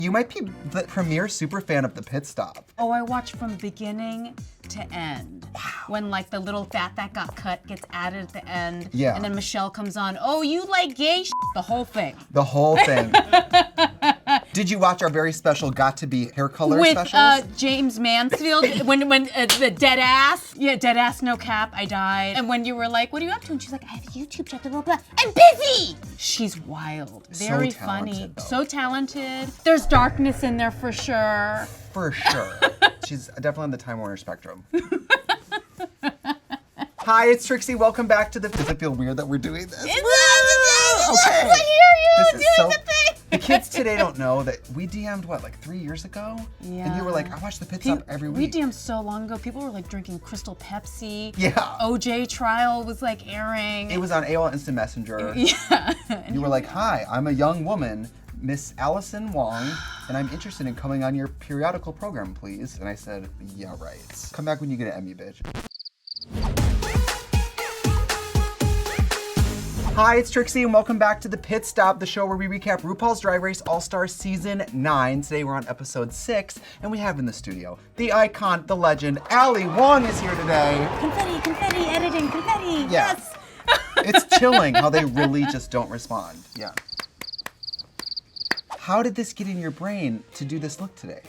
You might be the premier super fan of the Pit Stop. Oh, I watched from beginning to end. Wow. When like the little fat that got cut gets added at the end. Yeah. And then Michelle comes on, oh, you like gay shit? The whole thing. The whole thing. Did you watch our very special Got to Be hair color With specials? James Mansfield, when the dead ass, no cap, I died. And when you were like, what are you up to? And she's like, I have a YouTube channel, blah, blah, blah. I'm busy! She's wild, very funny, though. so talented. There's darkness in there for sure. For sure. She's definitely on the Time Warner spectrum. Hi, it's Trixie. Welcome back to the. Does it feel weird that we're doing this? Okay. Okay. I hear you This is doing so. the thing. The kids today don't know that we DM'd what, like 3 years ago? Yeah. And you were like, I watch the Pit Stop every week. We DM'd so long ago. People were like drinking Crystal Pepsi. Yeah. OJ trial was like airing. It was on AOL Instant Messenger. Yeah. You were like, hi, I'm a young woman, Miss Allison Wong, and I'm interested in coming on your periodical program, please. And I said, yeah, right. Come back when you get an Emmy, bitch. Hi, it's Trixie, and welcome back to the Pit Stop, the show where we recap RuPaul's Drag Race All-Star Season 9. Today we're on episode 6, and we have in the studio the icon, the legend, Ali Wong is here today. Confetti, editing, confetti, Yeah. yes. It's chilling how they really just don't respond. Yeah. How did this get in your brain to do this look today?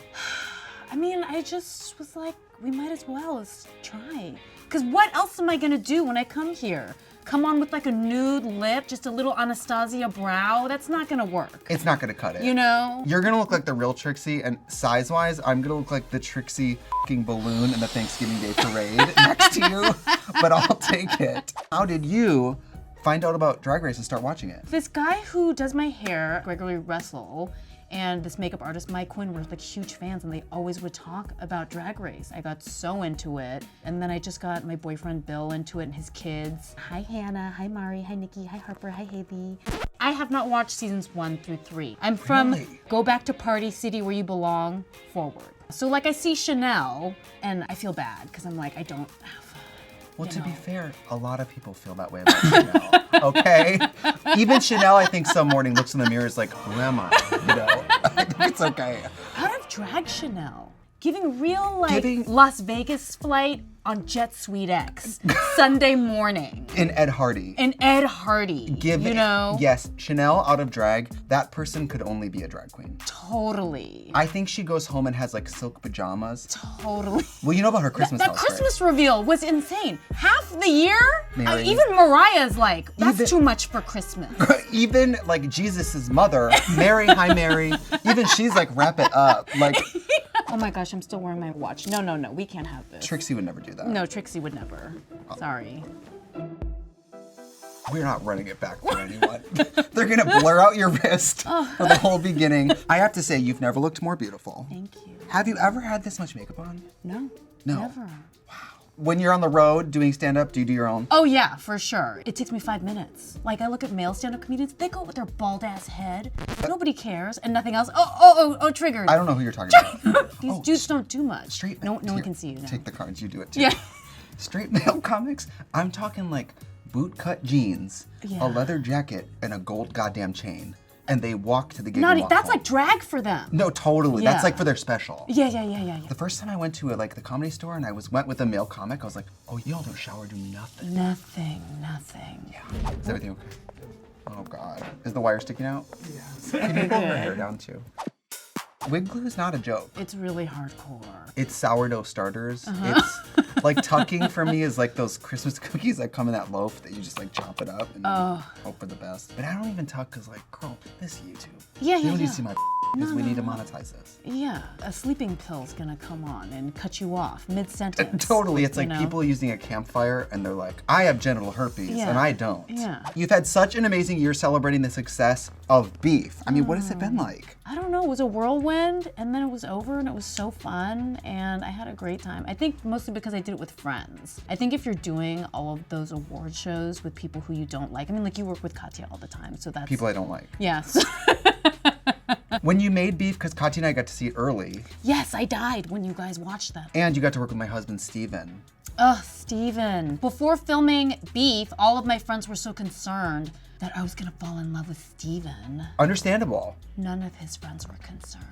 I mean, I just was like, we might as well try. Because what else am I gonna do when I come here? Come on with like a nude lip, just a little Anastasia brow? That's not gonna work. It's not gonna cut it. You know? You're gonna look like the real Trixie, and size-wise, I'm gonna look like the Trixie f***ing balloon in the Thanksgiving Day parade next to you, but I'll take it. How did you find out about Drag Race and start watching it? This guy who does my hair, Gregory Russell, and this makeup artist, Mike Quinn, were like huge fans, and they always would talk about Drag Race. I got so into it, and then I just got my boyfriend Bill into it and his kids. Hi Hannah, hi Mari, hi Nikki, hi Harper, hi Haley. I have not watched seasons 1 through 3. I'm from Really? Go Back to Party City Where You Belong forward. So like I see Chanel, and I feel bad, because I'm like, I don't have. Well, to be fair, a lot of people feel that way about Chanel, okay? Even Chanel, I think, some morning looks in the mirror and is like, who am I? You know, I think it's okay. Out of drag Chanel, giving real like Las Vegas flight on Jet Suite X, Sunday morning. In Ed Hardy. And Ed Hardy, you know? Yes, Chanel out of drag, that person could only be a drag queen. Totally. I think she goes home and has like silk pajamas. Totally. Well, you know about her Christmas That house, Christmas reveal was insane. Half the year, Mary. even Mariah's like, that's too much for Christmas. Even like Jesus's mother, Mary, hi Mary, even she's like, wrap it up. Like, Oh my gosh, I'm still wearing my watch. No, we can't have this. Trixie would never do that. No, Trixie would never. Sorry. We're not running it back for anyone. They're gonna blur out your wrist for the whole beginning. I have to say, you've never looked more beautiful. Thank you. Have you ever had this much makeup on? No, No. never. When you're on the road doing stand-up, do you do your own? Oh yeah, for sure. It takes me 5 minutes. Like I look at male stand-up comedians, they go with their bald ass head. Nobody cares and nothing else. Oh, triggered. I don't know who you're talking about. These dudes don't do much. Straight No male. one Here, can see you now. Take the cards, you do it too. Yeah. Straight male comics, I'm talking like boot-cut jeans, Yeah. a leather jacket, and a gold goddamn chain. And they walk to the gig Not and e- walk that's home. like drag for them. No, totally. That's Yeah. like for their special. Yeah. The first time I went to like the comedy store and I went with a male comic, I was like, oh, y'all don't shower, do nothing. Nothing. Yeah. Is everything okay? Oh God. Is the wire sticking out? Yeah. Can you pull her hair down too? Wig glue is not a joke. It's really hardcore. It's sourdough starters. It's like tucking for me is like those Christmas cookies that come in that loaf that you just like chop it up and hope for the best. But I don't even tuck because like, girl, this YouTube. Yeah, You don't need yeah. to see my because we need to monetize this. Yeah, a sleeping pill's gonna come on and cut you off mid-sentence. Totally, it's you like know? people using a campfire and they're like, I have genital herpes Yeah. and I don't. Yeah. You've had such an amazing year celebrating the success of Beef. I mean, what has it been like? I don't know, it was a whirlwind and then it was over and it was so fun and I had a great time. I think mostly because I did it with friends. I think if you're doing all of those award shows with people who you don't like, I mean like you work with Katya all the time, so that's- People I don't like. Yes. When you made Beef, because Katya and I got to see it early, Yes, I died when you guys watched that. and you got to work with my husband, Steven. Ugh, Steven. Before filming Beef, all of my friends were so concerned that I was gonna fall in love with Steven. Understandable. None of his friends were concerned.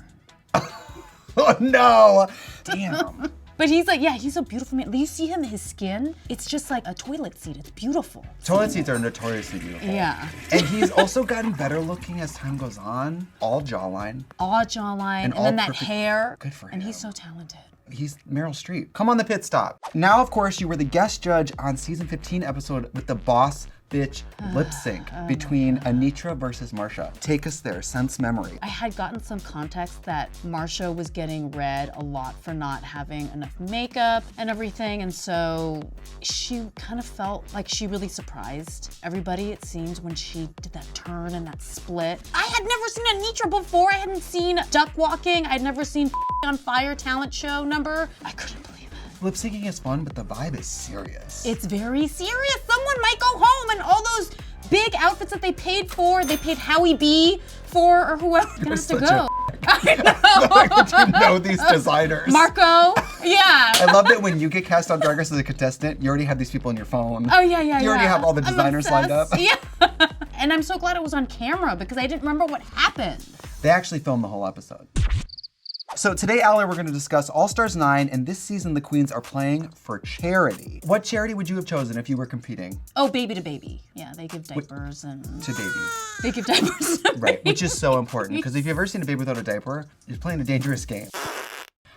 Oh no! Damn. But he's like, yeah, he's a beautiful man. You see him, his skin, it's just like a toilet seat. It's beautiful. Toilet seats are notoriously beautiful. Yeah. And he's also gotten better looking as time goes on. All jawline. All jawline, and all then that perfect- hair. Good for him. And he's so talented. He's Meryl Streep. Come on the pit stop. Now, of course, you were the guest judge on season 15 episode with the boss bitch lip sync between Anitra versus Marsha. Take us there, sense memory. I had gotten some context that Marsha was getting read a lot for not having enough makeup and everything, and so she kind of felt like she really surprised everybody, it seems, when she did that turn and that split. I had never seen Anitra before. I hadn't seen duck walking. I'd never seen on Fire talent show number. I couldn't believe it. Lip syncing is fun, but the vibe is serious. It's very serious. Someone might go home and all those big outfits that they paid for, they paid Howie B for, or whoever has to go. I know. You know these designers. Marco, yeah. I love that when you get cast on Drag Race as a contestant, you already have these people in your phone. Oh yeah, yeah, You already have all the I'm designers lined up. obsessed. Yeah. And I'm so glad it was on camera because I didn't remember what happened. They actually filmed the whole episode. So today, Ali, we're going to discuss All Stars 9, and this season the queens are playing for charity. What charity would you have chosen if you were competing? Oh, Baby to Baby. Yeah, they give diapers and... To babies. They give diapers to Right, which is so important, because if you've ever seen a baby without a diaper, you're playing a dangerous game.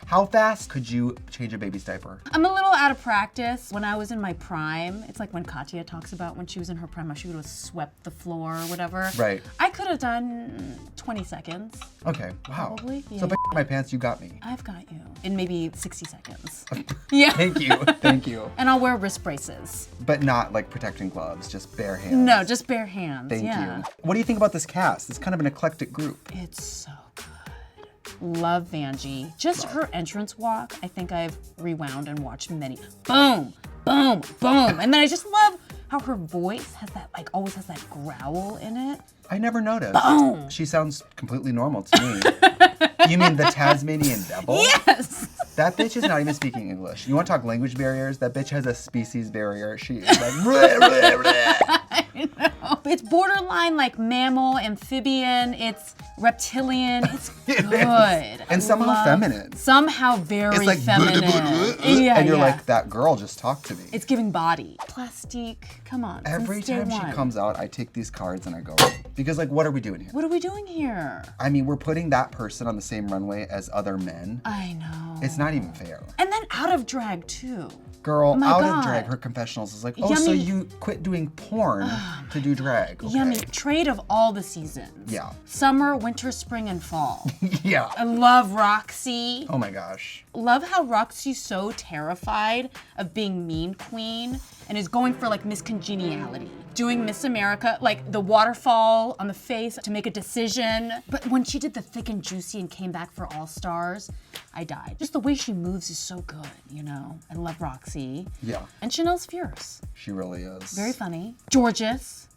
How fast could you change a baby's diaper? I'm a little out of practice. When I was in my prime, it's like when Katya talks about when she was in her prime, how she would have swept the floor or whatever. Right. I could have done 20 seconds. Okay, wow. Probably, So yeah. if I my pants, you got me. I've got you in maybe 60 seconds. Yeah. Thank you, thank you. And I'll wear wrist braces. But not like protecting gloves, just bare hands. No, just bare hands. Thank yeah. you. What do you think about this cast? It's kind of an eclectic group. It's so good. Love Vanjie. Just her entrance walk, I think I've rewound and watched many. Boom, boom, boom. And then I just love how her voice has that, like, always has that growl in it. I never noticed. Boom. She sounds completely normal to me. You mean the Tasmanian devil? Yes. That bitch is not even speaking English. You want to talk language barriers? That bitch has a species barrier. She is like, bleh, bleh, bleh. I know. It's borderline like mammal, amphibian, it's reptilian, it's It good. is. And somehow feminine. Somehow very It's like, feminine. Yeah, and you're yeah. like, that girl just talked to me. It's giving body. Plastique, come on. Every since day time one. she comes out, I take these cards and I go, because like, what are we doing here? What are we doing here? I mean, we're putting that person on the same runway as other men. I know. It's not even fair. And then out of drag too. Girl, Oh my out God. of drag, her confessionals is like, oh, so Yummy. you quit doing porn to do drag. Okay. Yummy. Trade of all the seasons. Yeah. Summer, winter, spring, and fall. Yeah. I love Roxy. Oh my gosh. Love how Roxy's so terrified of being mean queen and is going for like Miss Congeniality. Doing Miss America, like the waterfall on the face to make a decision. But when she did the thick and juicy and came back for All Stars, I died. Just the way she moves is so good, you know? I love Roxy. Yeah. And Chanel's fierce. She really is. Very funny. Jorgeous.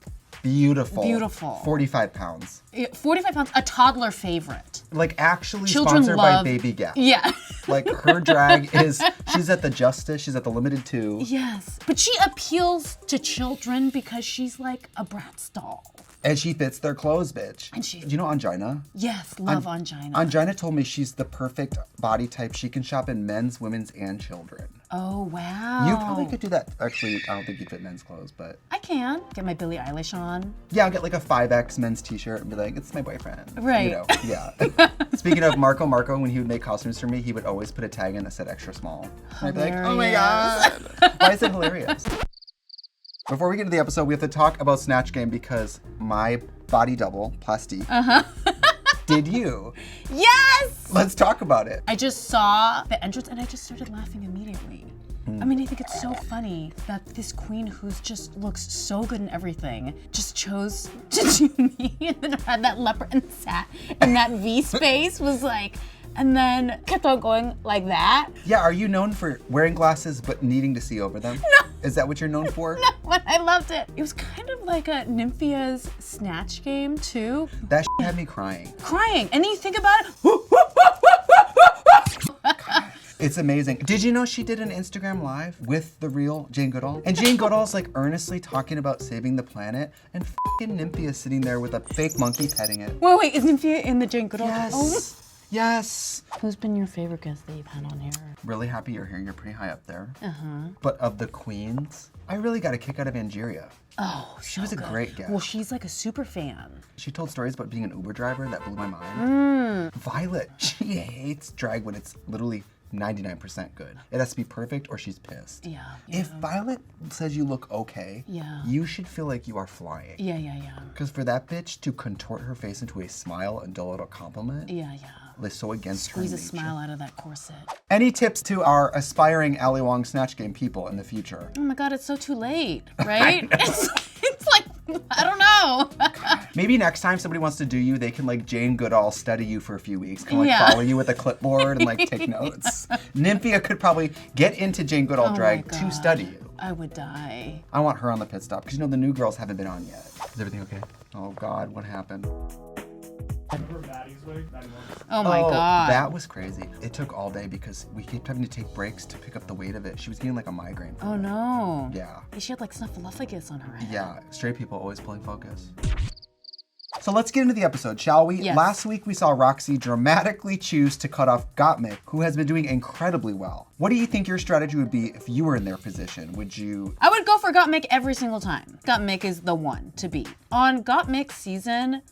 Beautiful. Beautiful. 45 pounds. 45 pounds, a toddler favorite. Like actually Children sponsored love- by Baby Gap. Yeah. Like her drag is, she's at the Justice, she's at the Limited 2. Yes. But she appeals to children because she's like a Bratz doll. And she fits their clothes, bitch. And she- Do you know Angina? Yes, love Angina. Angina told me she's the perfect body type. She can shop in men's, women's, and children. Oh, wow. You probably could do that. Actually, I don't think you fit men's clothes, but I can. Get my Billie Eilish on. yeah, I'll get like a 5X men's t-shirt and be like, it's my boyfriend. Right. You know, yeah. Speaking of Marco, when he would make costumes for me, he would always put a tag in that said extra small. And I'd be like, oh my Hilarious. God. Why is it hilarious? Before we get into the episode, we have to talk about Snatch Game because my body double, Plastique, did you. Yes! Let's talk about it. I just saw the entrance and I just started laughing immediately. I mean, I think it's so funny that this queen who's just looks so good in everything just chose to do me and then had that leopard and sat in that V space was like, and then kept on going like that. Yeah, are you known for wearing glasses but needing to see over them? No. Is that what you're known for? But I loved it. It was kind of like a Nymphia's Snatch game too. That had me crying. Crying, and then you think about it, It's amazing. Did you know she did an Instagram live with the real Jane Goodall? And Jane Goodall's like earnestly talking about saving the planet, and f***ing Nymphia sitting there with a fake monkey petting it. Wait, is Nymphia in the Jane Goodall? Yes. Oh. Yes. Who's been your favorite guest that you've had on here? Really happy you're here. You're pretty high up there. Uh-huh. But of the queens, I really got a kick out of Angeria. Oh, She was a great guest. Well, she's like a super fan. She told stories about being an Uber driver that blew my mind. Violet, she hates drag when it's literally 99% good. It has to be perfect or she's pissed. Yeah. If Violet says you look okay, you should feel like you are flying. Yeah. Because for that bitch to contort her face into a smile and dole out a compliment, Yeah. is so against Squeeze her a nature. smile out of that corset. Any tips to our aspiring Ali Wong Snatch Game people in the future? Oh my God, it's so too late, right? it's like, I don't know. Maybe next time somebody wants to do you, they can like Jane Goodall study you for a few weeks, can like follow you with a clipboard and like take notes. Nymphia could probably get into Jane Goodall drag to study you. I would die. I want her on the pit stop because you know the new girls haven't been on yet. Is everything okay? Oh God, what happened? Oh my God. That was crazy. It took all day because we kept having to take breaks to pick up the weight of it. She was getting like a migraine. Oh no. Yeah. She had like snuffleupagus on her head. Yeah, straight people always pulling focus. So let's get into the episode, shall we? Yes. Last week we saw Roxy dramatically choose to cut off Gottmik, who has been doing incredibly well. What do you think your strategy would be if you were in their position? Would you... I would go for Gottmik every single time. Gottmik is the one to beat. On Gottmik's season,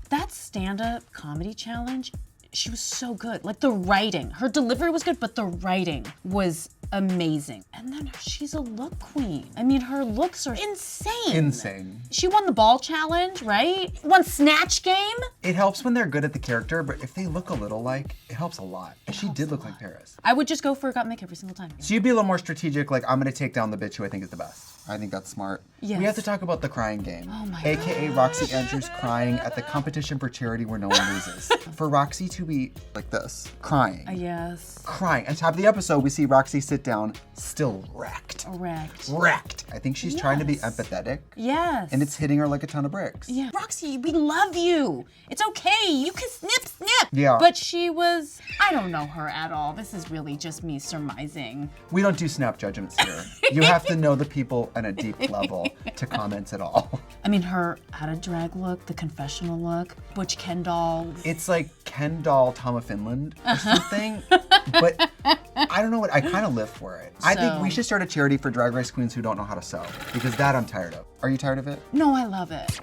that stand-up comedy challenge, she was so good. Like the writing, her delivery was good, but the writing was amazing. And then she's a look queen. I mean, her looks are insane. Insane. She won the ball challenge, right? Won Snatch Game. It helps when they're good at the character, but if they look a little like, it helps a lot. And she did look like Paris. I would just go for Gottmik every single time. So you'd be a little more strategic, like, I'm gonna take down the bitch who I think is the best. I think that's smart. Yes. We have to talk about the crying game. Oh my AKA Roxy Andrews crying at the competition for charity where no one loses. For Roxy to be like this, crying. Yes. Crying. At the top of the episode, we see Roxy sit down, still wrecked. Wrecked. I think she's trying to be empathetic. Yes. And it's hitting her like a ton of bricks. Yeah. Roxy, we love you. It's okay. You can snip. Yeah. But she was, I don't know her at all. This is really just me surmising. We don't do snap judgments here. You have to know the people on a deep level to comment at all. I mean, her out of drag look, the confessional look, Butch Kendall. It's like Ken doll Tom of Finland or something. But I don't know what, I kind of live for it. I think we should start a charity for Drag Race queens who don't know how to sew, because that I'm tired of. Are you tired of it? No, I love it.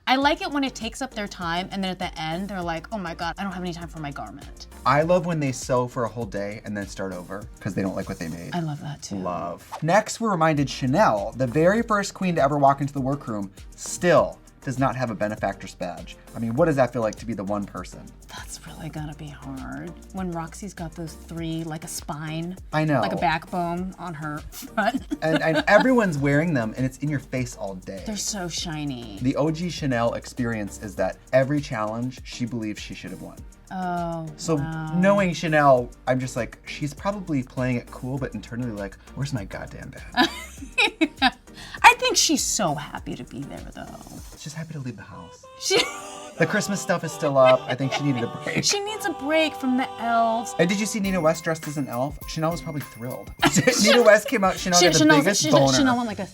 I like it when it takes up their time and then at the end they're like, oh my God, I don't have any time for my garment. I love when they sew for a whole day and then start over because they don't like what they made. I love that too. Love. Next, we're reminded Chanel, the very first queen to ever walk into the workroom, still does not have a benefactress badge. I mean, what does that feel like to be the one person? That's really gonna be hard. When Roxy's got those three, like a spine. I know. Like a backbone on her front. and everyone's wearing them and it's in your face all day. They're so shiny. The OG Chanel experience is that every challenge she believes she should have won. Oh, So wow. knowing Chanel, I'm just like, she's probably playing it cool, but internally like, where's my goddamn badge? I think she's so happy to be there though. She's happy to leave the house. She, The Christmas stuff is still up. I think she needed a break. she needs a break from the elves. And did you see Nina West dressed as an elf? Chanel was probably thrilled. Nina West came out, Chanel got the biggest boner. Chanel went like a,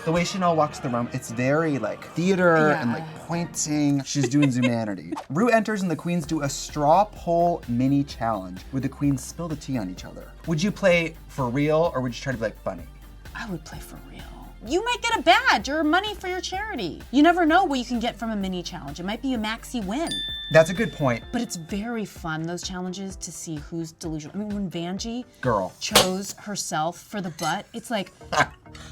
The way Chanel walks the room, it's very like theater and like pointing. She's doing Zumanity. Ru enters and the queens do a straw poll mini challenge where the queens spill the tea on each other. Would you play for real or would you try to be like funny? I would play for real. You might get a badge or money for your charity. You never know what you can get from a mini challenge. It might be a maxi win. That's a good point. But it's very fun, those challenges, to see who's delusional. I mean, when Vanjie Girl. chose herself for the butt, it's like,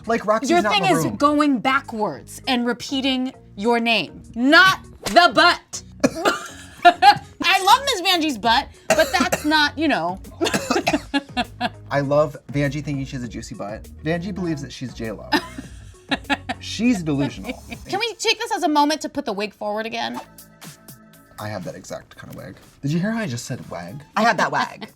Like Roxy's your not thing in the is room. going backwards and repeating your name, not the butt. I love Miss Vanjie's butt, but that's not, you know. I love Vanjie thinking she has a juicy butt. Vanjie believes that she's J-Lo. She's delusional. Can we take this as a moment to put the wig forward again? I have that exact kind of wig. Did you hear how I just said wag? I have that wag.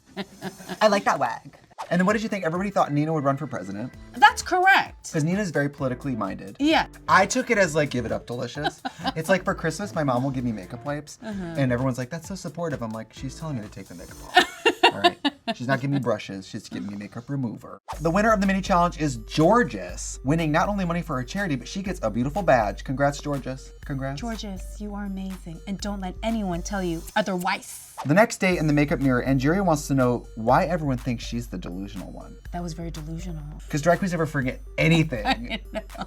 I like that wag. And then what did you think? Everybody thought Nina would run for president That's correct. because Nina's very politically minded. Yeah. I took it as like, give it up, delicious. It's like for Christmas, my mom will give me makeup wipes and everyone's like, that's so supportive. I'm like, she's telling me to take the makeup off. All right. She's not giving me brushes, she's giving me makeup remover. The winner of the mini challenge is Jorgeous, winning not only money for her charity, but she gets a beautiful badge. Congrats, Jorgeous. Congrats. Jorgeous, you are amazing. And don't let anyone tell you otherwise. The next day in the makeup mirror, Angeria wants to know why everyone thinks she's the delusional one. That was very delusional. Because drag queens never forget anything.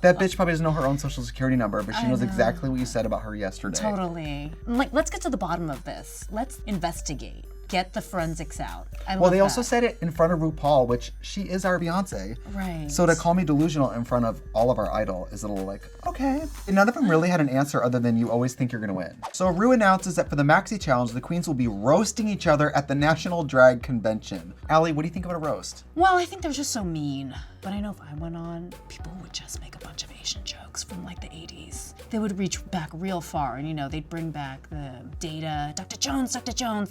That bitch probably doesn't know her own social security number, but she knows exactly what you said about her yesterday. Totally. Like, let's get to the bottom of this. Let's investigate. Get the forensics out. Well, they also said it in front of RuPaul, which she is our Beyonce. Right. So to call me delusional in front of all of our idol is a little like, okay. And none of them really had an answer other than you always think you're gonna win. So Ru announces that for the Maxi Challenge, the queens will be roasting each other at the National Drag Convention. Ali, what do you think about a roast? Well, I think they're just so mean. But I know if I went on, people would just make a bunch of Asian jokes from like the 80s. They would reach back real far and they'd bring back the Data, Dr. Jones.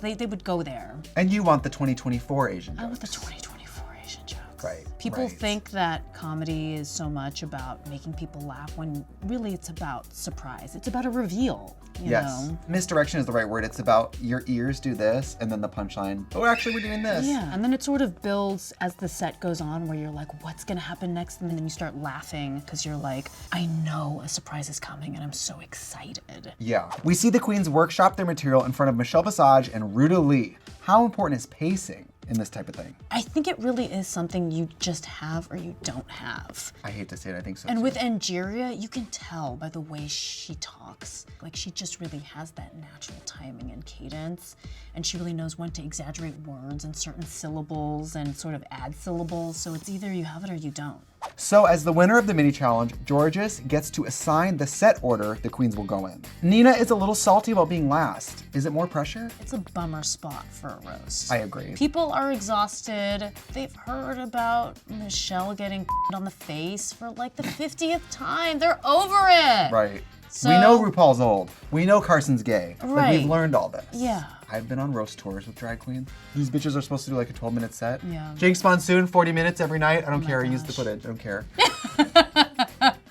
They would go there. And you want the 2024 Asian jokes. I want the 2024 Asian jokes. Right. People right. think that comedy is so much about making people laugh when really it's about surprise. It's about a reveal. You know? Misdirection is the right word. It's about your ears do this and then the punchline, oh, actually we're doing this. Yeah, and then it sort of builds as the set goes on where you're like, what's gonna happen next? And then you start laughing because you're like, I know a surprise is coming and I'm so excited. Yeah. We see the queens workshop their material in front of Michelle Visage and Ruta Lee. How important is pacing in this type of thing? I think it really is something you just have or you don't have. I hate to say it, I think so. And too. with Angeria, you can tell by the way she talks. Like she just really has that natural timing and cadence. And she really knows when to exaggerate words and certain syllables and sort of add syllables. So it's either you have it or you don't. So as the winner of the mini challenge, Jorgeous gets to assign the set order the queens will go in. Nina is a little salty about being last. Is it more pressure? It's a bummer spot for a roast. I agree. People are exhausted. They've heard about Michelle getting on the face for like the 50th time. They're over it. Right. So, we know RuPaul's old. We know Carson's gay. Like, Right. we've learned all this. Yeah. I've been on roast tours with drag queens. These bitches are supposed to do like a 12-minute set. Yeah. Jinx Monsoon, 40 minutes every night. I don't care. I use the gosh. footage. I don't care.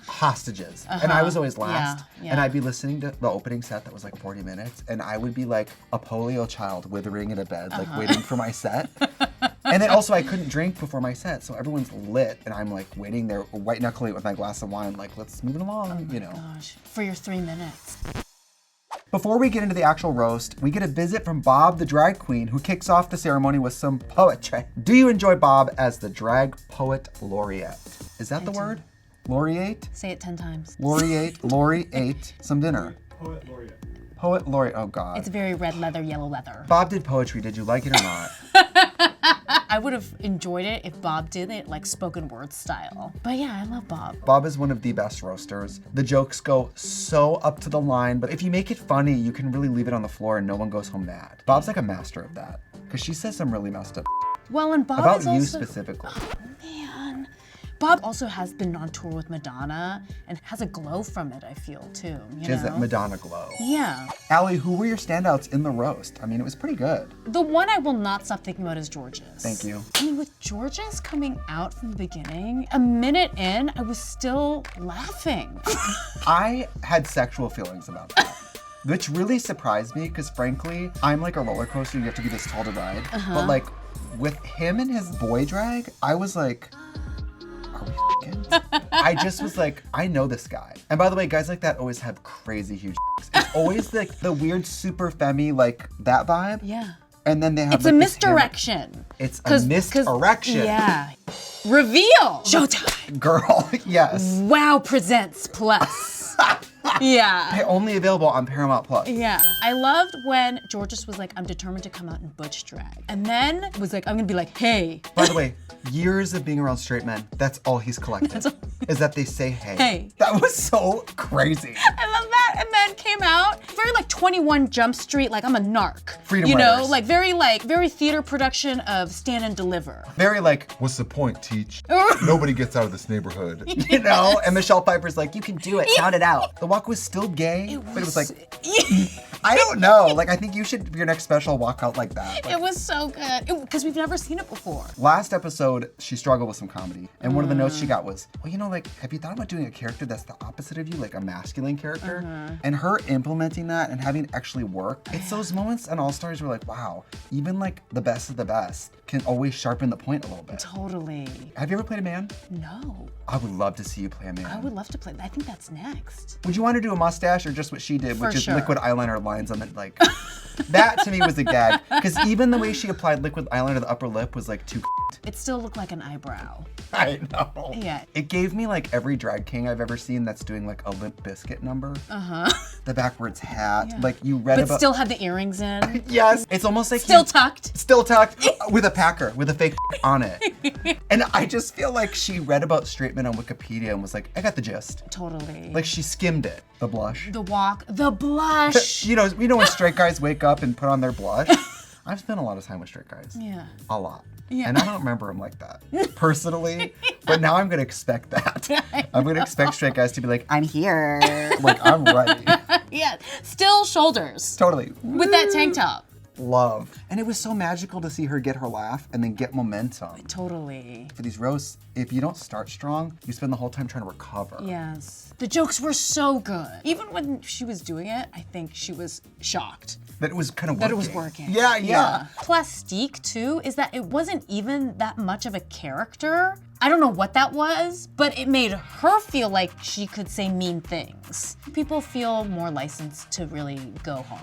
Hostages. And I was always last. Yeah. And I'd be listening to the opening set that was like 40 minutes. And I would be like a polio child withering in a bed, like waiting for my set. And then also I couldn't drink before my set. So everyone's lit. And I'm like waiting there, white knuckling it with my glass of wine. Like, let's move it along, you know. Gosh, for your 3 minutes. Before we get into the actual roast, we get a visit from Bob the drag queen who kicks off the ceremony with some poetry. Do you enjoy Bob as the drag poet laureate? Is that the word? Laureate? Say it 10 times. Laureate some dinner. Poet laureate. Poet laureate, oh God. It's very red leather, yellow leather. Bob did poetry, did you like it or not? I would have enjoyed it if Bob did it like spoken word style. But yeah, I love Bob. Bob is one of the best roasters. The jokes go so up to the line, but if you make it funny, you can really leave it on the floor and no one goes home mad. Bob's like a master of that, because she says some really messed up Well, and Bob about is you also, specifically. man. Bob also has been on tour with Madonna and has a glow from it, I feel, too. You She has know? that Madonna glow. Yeah. Ali, who were your standouts in the roast? I mean, it was pretty good. The one I will not stop thinking about is Jorgeous. Thank you. I mean, with Jorgeous coming out from the beginning, a minute in, I was still laughing. I had sexual feelings about that. Which really surprised me because frankly, I'm like a roller coaster, you have to be this tall to ride. But like with him and his boy drag, I was like, are we f***ing? I just was like, I know this guy. And by the way, guys like that always have crazy huge It's always like the weird super femmy, like that vibe. Yeah. And then they have It's like, a this hammer- misdirection. It's a misdirection. Yeah. Reveal! Showtime! Girl, yes. Wow presents plus. Yeah. Only available on Paramount Plus. Yeah. I loved when Jorgeous was like, I'm determined to come out in butch drag. And then was like, I'm gonna be like, hey. By the way, years of being around straight men, that's all he's collected, is that they say hey. Hey. That was so crazy. I love that. And then came out very like 21 Jump Street, like I'm a narc. Freedom You know, Writers. like very theater production of Stand and Deliver. Very like, What's the point, Teach? Nobody gets out of this neighborhood. you know, and Michelle Pfeiffer's like, you can do it, shout it out. The walk was still gay, but it was like, I don't know. Like, I think you should, your next special, walk out like that. Like, It was so good. Because we've never seen it before. last episode, she struggled with some comedy. And one of the notes she got was, well, you know, like, have you thought about doing a character that's the opposite of you, like a masculine character? And her her implementing that and having it actually work, it's those moments on All Stars where like, wow, even like the best of the best can always sharpen the point a little bit. Totally. Have you ever played a man? No. I would love to see you play a man. I would love to play. I think that's next. Would you want to do a mustache or just what she did, For which is sure. liquid eyeliner lines on the, like, that to me was a gag. Because even the way she applied liquid eyeliner to the upper lip was like too It still looked like an eyebrow. I know. Yeah. It gave me like every drag king I've ever seen that's doing like a Limp Bizkit number. The backwards hat. Yeah. Like you read But about. still had the earrings in. Yes. It's almost like Still he- tucked. Still tucked with a packer, with a fake on it. And I just feel like she read about straight men on Wikipedia and was like, I got the gist. Totally. Like she skimmed it. The blush. the walk, the blush. You know when straight guys wake up and put on their blush? I've spent a lot of time with straight guys. Yeah. A lot. Yeah. And I don't remember them like that, personally. But now I'm gonna expect that. I'm gonna expect straight guys to be like, I'm here. like I'm ready. Yeah. Still shoulders. Totally. With that tank top. Love. And it was so magical to see her get her laugh and then get momentum. Totally. For these roasts, if you don't start strong, you spend the whole time trying to recover. Yes. The jokes were so good. Even when she was doing it, I think she was shocked That it was kind of that working. it was working. Yeah. Plastique, too, is that it wasn't even that much of a character. I don't know what that was, but it made her feel like she could say mean things. People feel more licensed to really go hard.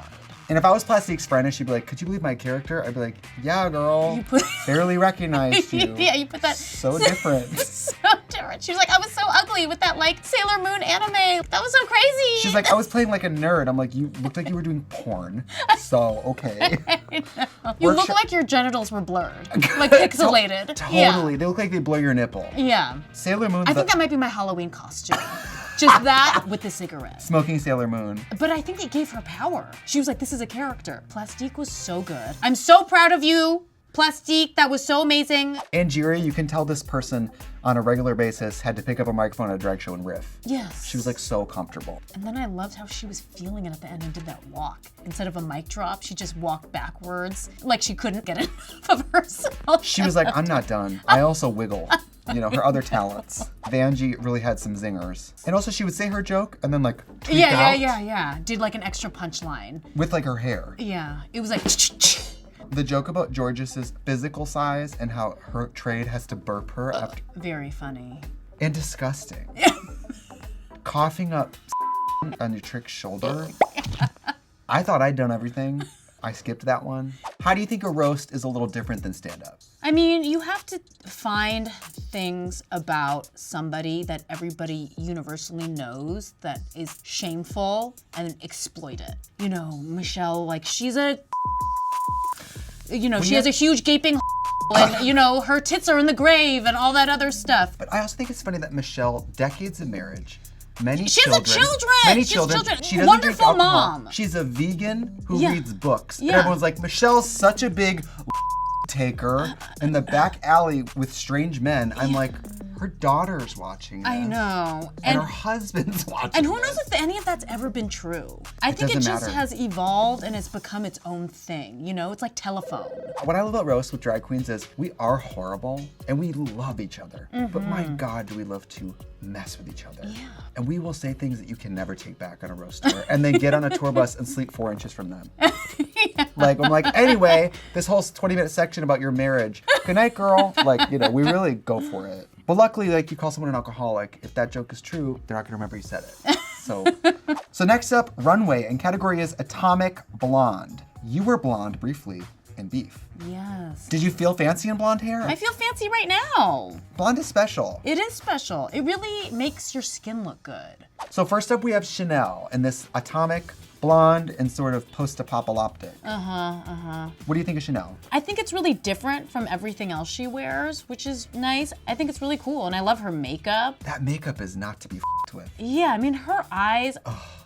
And if I was Plastique's friend and she'd be like, could you believe my character? I'd be like, yeah, girl. You put- Barely recognized you. Yeah, you put that. So different. So different. She was like, I was so ugly with that like Sailor Moon anime. That was so crazy. She's like, I was playing like a nerd. I'm like, you looked like you were doing porn. So, okay. you look Workshop- like your genitals were blurred, like pixelated. Totally. They look like they blow your nipple. Yeah. Sailor Moon. I think that might be my Halloween costume. Just that with the cigarette. Smoking Sailor Moon. But I think it gave her power. She was like, this is a character. Plastique was so good. I'm so proud of you, Plastique. That was so amazing. Angeria, you can tell this person on a regular basis had to pick up a microphone at a drag show and riff. Yes. She was like so comfortable. And then I loved how she was feeling it at the end and did that walk. Instead of a mic drop, she just walked backwards like she couldn't get enough of herself. She was like, I'm not done. I also wiggle. You know, her other talents. Vanjie really had some zingers. And also she would say her joke and then like tweak out Yeah. Did like an extra punchline. with like her hair. Yeah. It was like, The joke about Jorgeous' physical size and how her trade has to burp her after, very funny. and disgusting. Coughing up on your trick's shoulder. I thought I'd done everything. I skipped that one. How do you think a roast is a little different than stand-up? I mean, you have to find things about somebody that everybody universally knows that is shameful and exploit it. You know, Michelle, like she's a, you know, she has a huge gaping and, you know, her tits are in the grave and all that other stuff. But I also think it's funny that Michelle, decades of marriage, many She has children. children. Many She has children. children. She doesn't Wonderful drink alcohol. mom. She's a vegan who Yeah. reads books. And Yeah. everyone's like, Michelle's such a big taker in the back alley with strange men. I'm like, her daughter's watching this. I know. And her husband's watching And who this. knows if any of that's ever been true? I think it doesn't just matter. has evolved and it's become its own thing. You know, it's like telephone. What I love about roast with drag queens is we are horrible and we love each other. But my God, do we love to mess with each other. Yeah. And we will say things that you can never take back on a roast tour and then get on a tour bus and sleep 4 inches from them. Like, I'm like, anyway, this whole 20-minute section about your marriage. Good night, girl. Like, you know, we really go for it. But luckily, like, you call someone an alcoholic, if that joke is true, they're not gonna remember you said it. So next up, Runway, and category is Atomic Blonde. You were blonde briefly in Beef. Yes. Did you feel fancy in blonde hair? I feel fancy right now. Blonde is special. It is special. It really makes your skin look good. So first up, we have Chanel in this atomic blonde and sort of post-apocalyptic. What do you think of Chanel? I think it's really different from everything else she wears, which is nice. I think it's really cool, and I love her makeup. That makeup is not to be f***ed with. Yeah, I mean, her eyes,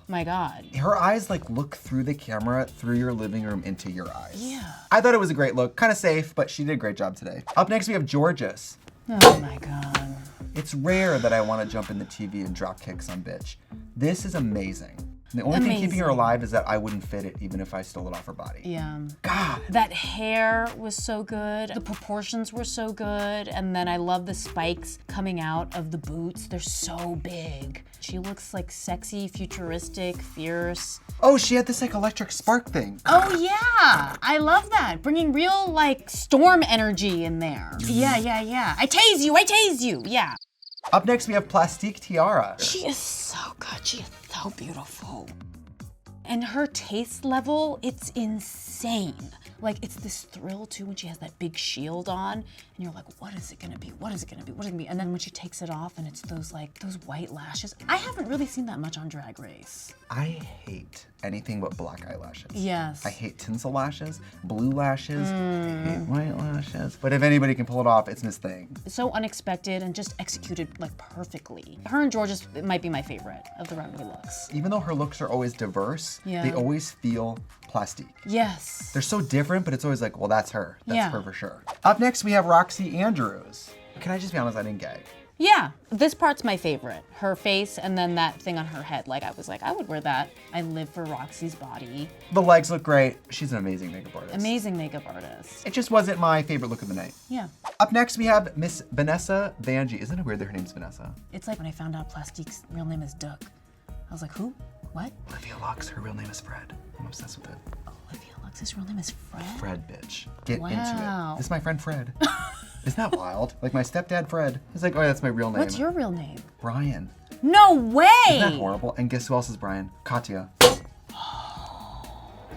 my God. Her eyes like look through the camera, through your living room into your eyes. Yeah. I thought it was a great look, kind of safe, but she did a great job today. Up next, we have Jorgeous. Oh my God. It's rare that I want to jump in the TV and drop kicks on bitch. This is amazing. And the only thing keeping her Amazing. alive is that I wouldn't fit it even if I stole it off her body. Yeah. God. That hair was so good. The proportions were so good. And then I love the spikes coming out of the boots. They're so big. She looks like sexy, futuristic, fierce. Oh, she had this like electric spark thing. Oh yeah, I love that. Bringing real like storm energy in there. Yeah. I tase you, yeah. Up next, we have Plastique Tiara. She is so good, she is so beautiful. And her taste level, it's insane. Like, it's this thrill too when she has that big shield on, and you're like, what is it gonna be? What is it gonna be? What is it gonna be? And then when she takes it off and it's those white lashes. I haven't really seen that much on Drag Race. I hate anything but black eyelashes. Yes. I hate tinsel lashes, blue lashes, I hate white lashes. But if anybody can pull it off, it's Miss Thing. So unexpected and just executed like perfectly. Her and Jorgeous might be my favorite of the runway looks. Even though her looks are always diverse, Yeah. they always feel plastique. Yes. They're so different, but it's always like, well, that's her. That's Yeah. her for sure. Up next, we have Roxy Andrews. Can I just be honest, I didn't gag. Yeah, this part's my favorite. Her face and then that thing on her head. Like, I was like, I would wear that. I live for Roxy's body. The legs look great. She's an amazing makeup artist. Amazing makeup artist. It just wasn't my favorite look of the night. Yeah. Up next, we have Miss Vanessa Vanjie. Isn't it weird that her name's Vanessa? It's like when I found out Plastique's real name is Duck. I was like, who? What? Olivia Lux, her real name is Fred. I'm obsessed with it. Olivia Lux's real name is Fred? Fred, bitch. Get into Wow. it. This is my friend Fred. Isn't that wild? Like my stepdad Fred. He's like, oh, that's my real name. What's your real name? Brian. No way! Isn't that horrible? And guess who else is Brian? Katya.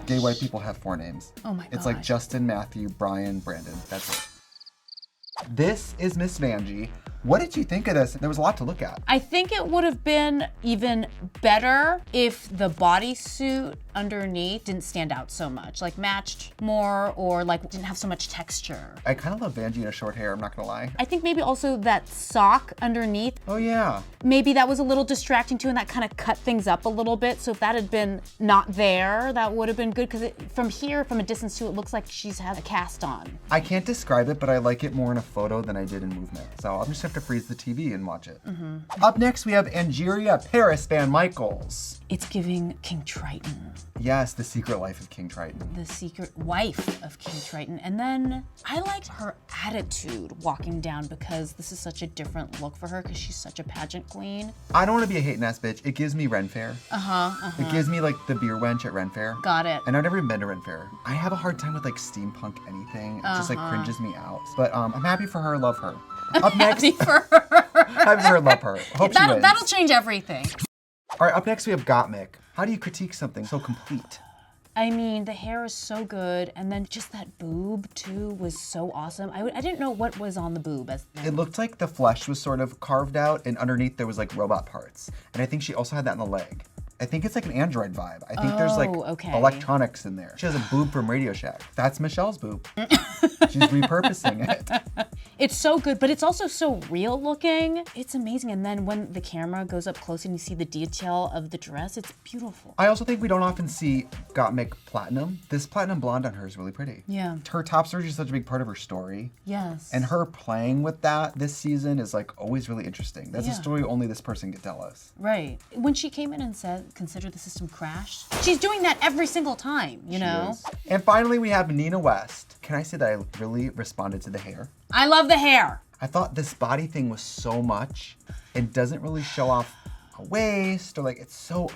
Gay white people have 4 names. Oh my It's like gosh. Justin, Matthew, Brian, Brandon. That's it. This is Miss Vanjie. What did you think of this? There was a lot to look at. I think it would have been even better if the bodysuit underneath didn't stand out so much, like matched more or like didn't have so much texture. I kind of love Vanjie in a short hair, I'm not gonna lie. I think maybe also that sock underneath, Oh yeah. maybe that was a little distracting too, and that kind of cut things up a little bit. So if that had been not there, that would have been good, because from here, from a distance too, it looks like she's had a cast on. I can't describe it, but I like it more in a photo than I did in movement. So I'll just have to freeze the TV and watch it. Up next, we have Angeria Paris Van Michaels. It's giving King Triton, Yes, The Secret Life of King Triton. the secret wife of King Triton. And then I liked her attitude walking down, because this is such a different look for her, because she's such a pageant queen. I don't want to be a hating ass bitch. It gives me Ren Fair. It gives me like the beer wench at Ren Fair. Got it. And I've never even been to Ren Fair. I have a hard time with like steampunk anything. It just like cringes me out. But I'm happy for her, love her. Up next, Happy for her. happy for her, love her. Hope she wins. That'll change everything. All right, up next we have Gottmik. How do you critique something so complete? I mean, the hair is so good, and then just that boob too was so awesome. I didn't know what was on the boob. It looked like the flesh was sort of carved out, and underneath there was like robot parts. And I think she also had that in the leg. I think it's like an Android vibe. I think there's like okay. electronics in there. She has a boob from Radio Shack. That's Michelle's boob. She's repurposing it. It's so good, but it's also so real looking. It's amazing. And then when the camera goes up close and you see the detail of the dress, it's beautiful. I also think we don't often see Gottmik platinum. This platinum blonde on her is really pretty. Yeah. Her top surgery is such a big part of her story. Yes. And her playing with that this season is like always really interesting. That's a Yeah. story only this person could tell us. Right. When she came in and said, consider the system crashed, she's doing that every single time, you know? She is. And finally, we have Nina West. Can I say that I really responded to the hair? I love the hair. I thought this body thing was so much. It doesn't really show off a waist or like it's so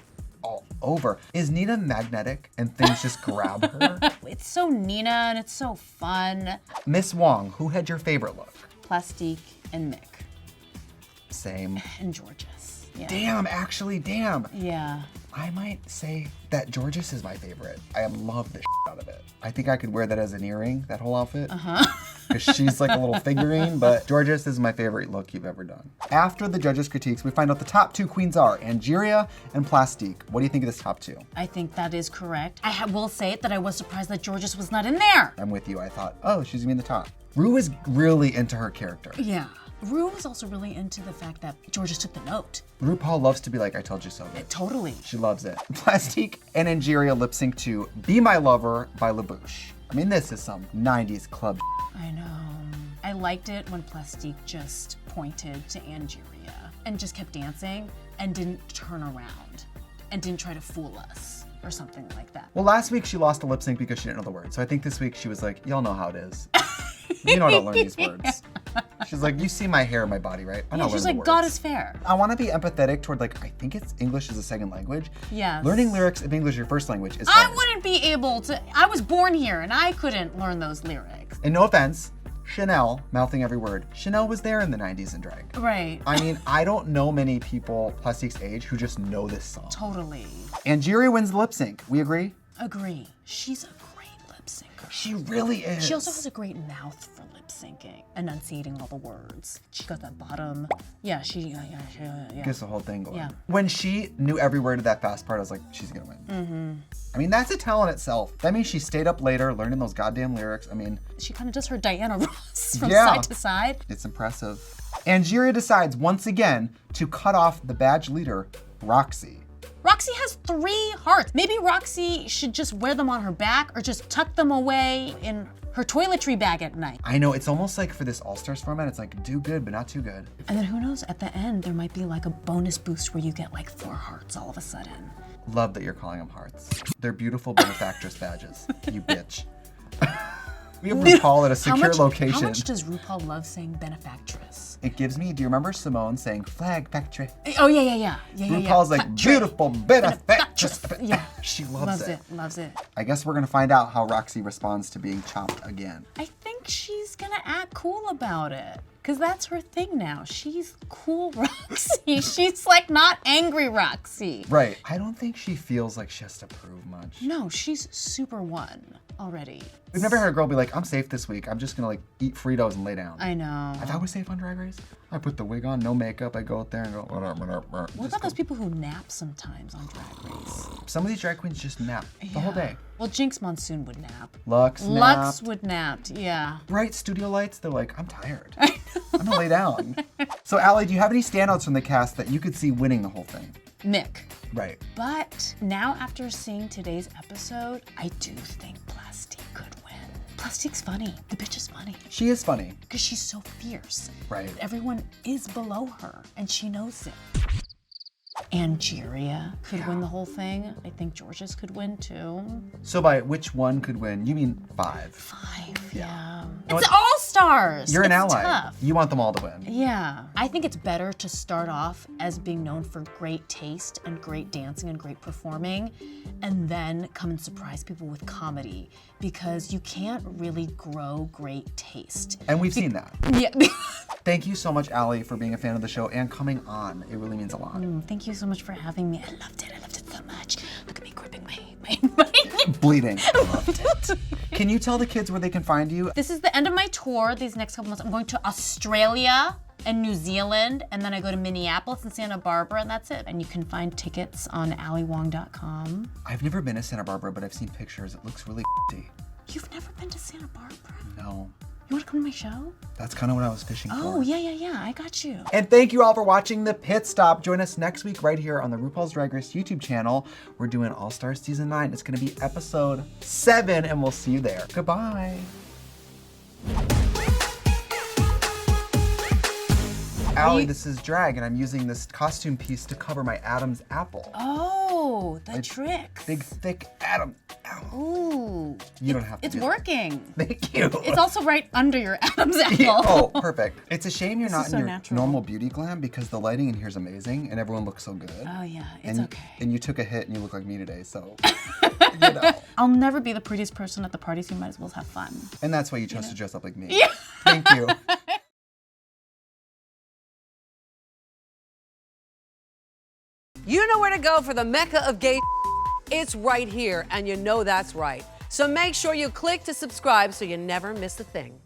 all over. Is Nina magnetic and things just grab her? It's so Nina and it's so fun. Miss Wong, who had your favorite look? Plastique and Mick Same. and Jorgeous. Yeah. Damn, actually, damn. Yeah. I might say that Jorgeous is my favorite. I love the shit out of it. I think I could wear that as an earring, that whole outfit. Because she's like a little figurine, but Jorgeous is my favorite look you've ever done. After the judges' critiques, we find out the top 2 queens are Angeria and Plastique. What do you think of this top 2? I think that is correct. I will say it that I was surprised that Jorgeous was not in there. I'm with you. I thought, oh, she's gonna be in the top. Rue is really into her character. Yeah. Rue was also really into the fact that Jorgeous took the note. RuPaul loves to be like, I told you so. Bitch. Totally. She loves it. Plastique and Angeria lip sync to Be My Lover by LaBouche. I mean, this is some 90s club. I know. I liked it when Plastique just pointed to Angeria and just kept dancing and didn't turn around. and didn't try to fool us or something like that. Well, last week she lost a lip sync because she didn't know the words. So I think this week she was like, y'all know how it is. You know how to learn these words. She's like, you see my hair and my body, right? I know She's the like, words. God is fair. I want to be empathetic toward like, I think it's English as a second language. Yes. Learning lyrics if English is your first language is I hard. wouldn't be able to, I was born here and I couldn't learn those lyrics. And no offense, Chanel, mouthing every word. Chanel was there in the 90s in drag. Right. I mean, I don't know many people Plastique's age who just know this song. Totally. Angeria wins the lip sync. We agree? Agree. She's a great lip syncer. She really is. She also has a great mouth for lip syncing, enunciating all the words. She got that bottom. Yeah, yeah. Gets the whole thing going. Yeah. When she knew every word of that fast part, I was like, she's gonna win. I mean, that's a talent itself. That means she stayed up later learning those goddamn lyrics. I mean, She kind of does her Diana Ross from Yeah. side to side. it's impressive. Angeria decides once again to cut off the badge leader, Roxy. Roxy has 3 hearts. Maybe Roxy should just wear them on her back or just tuck them away in her toiletry bag at night. I know, it's almost like for this All-Stars format, it's like do good, but not too good. And then who knows, at the end, there might be like a bonus boost where you get like 4 hearts all of a sudden. Love that you're calling them hearts. They're beautiful benefactress badges, you bitch. We have RuPaul at a secure location. How much does RuPaul love saying benefactress? It gives me, do you remember Simone saying flag factory? Oh, yeah. RuPaul's like, Factory. beautiful benefactress. Yeah. She loves it. Loves it. I guess we're gonna find out how Roxy responds to being chopped again. I think she's gonna act cool about it. Cause that's her thing now. She's cool Roxy. She's like not angry Roxy. Right. I don't think she feels like she has to prove much. No, she's super won already. We've never heard a girl be like, I'm safe this week. I'm just gonna like eat Fritos and lay down. I know. If I was safe on Drag Race, I put the wig on, no makeup, I go out there and go, What about those people who nap sometimes on Drag Race? Some of these drag queens just nap the whole day. Well, Jinx Monsoon would nap. Lux Lux napped. would nap, yeah. Bright studio lights, they're like, I'm tired. I'm gonna lay down. So Ali, do you have any standouts from the cast that you could see winning the whole thing? Mick. Right. But now after seeing today's episode, I do think Plastique could win. Plastique's funny. The bitch is funny. She is funny. Because she's so fierce. Right. Everyone is below her, and she knows it. Angeria could win the whole thing. I think Jorgeous could win too. So by which one could win? You mean 5? 5, yeah. know It's what? all stars. You're an It's ally. tough. You want them all to win. Yeah. I think it's better to start off as being known for great taste and great dancing and great performing, and then come and surprise people with comedy, because you can't really grow great taste. And we've seen that. Yeah. Thank you so much, Ali, for being a fan of the show and coming on. It really means a lot. Thank you so much for having me. I loved it. I loved it so much. Look at me gripping my Bleeding. I loved it. Can you tell the kids where they can find you? This is the end of my tour. These next couple months, I'm going to Australia and New Zealand, and then I go to Minneapolis and Santa Barbara, and that's it. And you can find tickets on aliwong.com. I've never been to Santa Barbara, but I've seen pictures. It looks really You've never been to Santa Barbara? No. You want to come to my show? That's kind of what I was fishing Oh, for. yeah. I got you. And thank you all for watching The Pit Stop. Join us next week right here on the RuPaul's Drag Race YouTube channel. We're doing All Stars Season 9. It's going to be episode 7, and we'll see you there. Goodbye. Ali, this is drag, and I'm using this costume piece to cover my Adam's apple. Oh, the tricks. Big, thick Adam. Ow. Ooh. You don't have to It's do that. working. Thank you. It's also right under your Adam's apple. Oh, perfect. It's a shame you're This not is in so your natural. normal beauty glam because the lighting in here is amazing and everyone looks so good. Oh, yeah. It's and, okay. And you took a hit and you look like me today, so, you know. I'll never be the prettiest person at the party, so you might as well have fun. And that's why you chose to dress up like me. Yeah. Thank you. You know where to go for the mecca of gay. It's right here, and you know that's right. So make sure you click to subscribe so you never miss a thing.